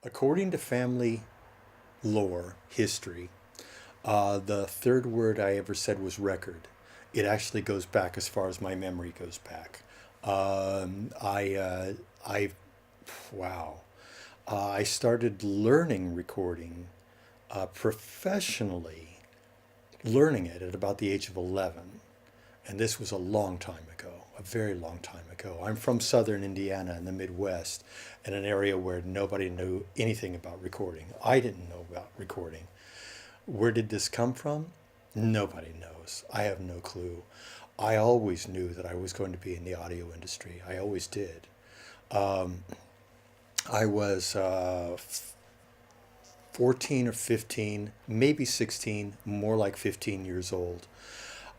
According to family lore, history, the third word I ever said was record. It actually goes back as far as my memory goes back. I, I, wow. I started learning recording professionally, learning it at about the age of 11. And this was a long time ago, a very long time ago. I'm from southern Indiana in the Midwest, in an area where nobody knew anything about recording. I didn't know about recording. Where did this come from? Nobody knows. I have no clue. I always knew that I was going to be in the audio industry. I always did. Um, I was 14 or 15, maybe 16, more like 15 years old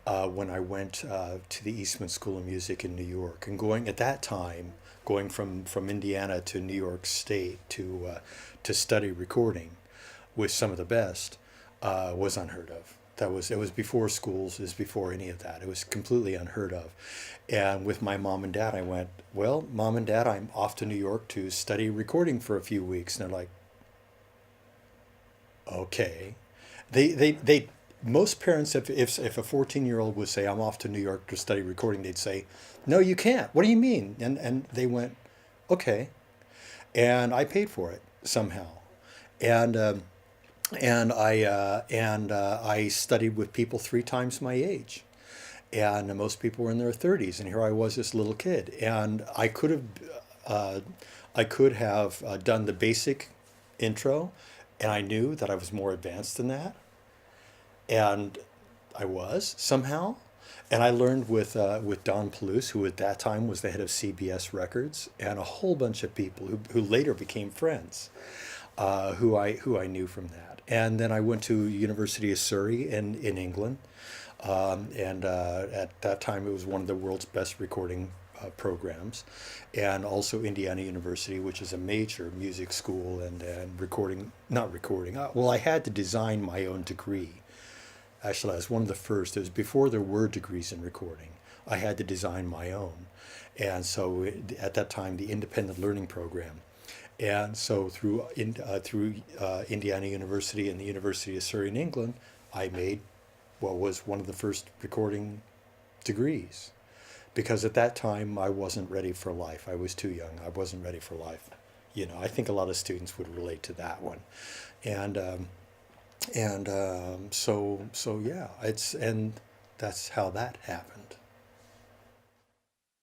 when I went to the Eastman School of Music in New York. And going at that time, going from Indiana to New York State to study recording with some of the best was unheard of. It was before schools, it was before any of that. It was completely unheard of. And with my mom and dad, I went, well, mom and dad, I'm off to New York to study recording for a few weeks. And they're like, okay. They most parents, if a 14-year-old would say, I'm off to New York to study recording, they'd say, no, you can't. What do you mean? And they went, okay. And I paid for it somehow. And, I studied with people three times my age. And most people were in their 30s. And here I was, this little kid. And uh, I could have done the basic intro, and I knew that I was more advanced than that, and I was somehow. And I learned with Don Palouse, who at that time was the head of CBS Records, and a whole bunch of people who later became friends, who I knew from that. And then I went to University of Surrey in England, and at that time it was one of the world's best recording programs, and also Indiana University, which is a major music school and recording, not recording. Well, I had to design my own degree. Actually, I was one of the first. It was before there were degrees in recording. I had to design my own. And so at that time, the independent learning program. And so through Indiana University and the University of Surrey in England, I made what was one of the first recording degrees. Because at that time, I wasn't ready for life. I was too young. I wasn't ready for life. I think a lot of students would relate to that one. And so yeah, and that's how that happened.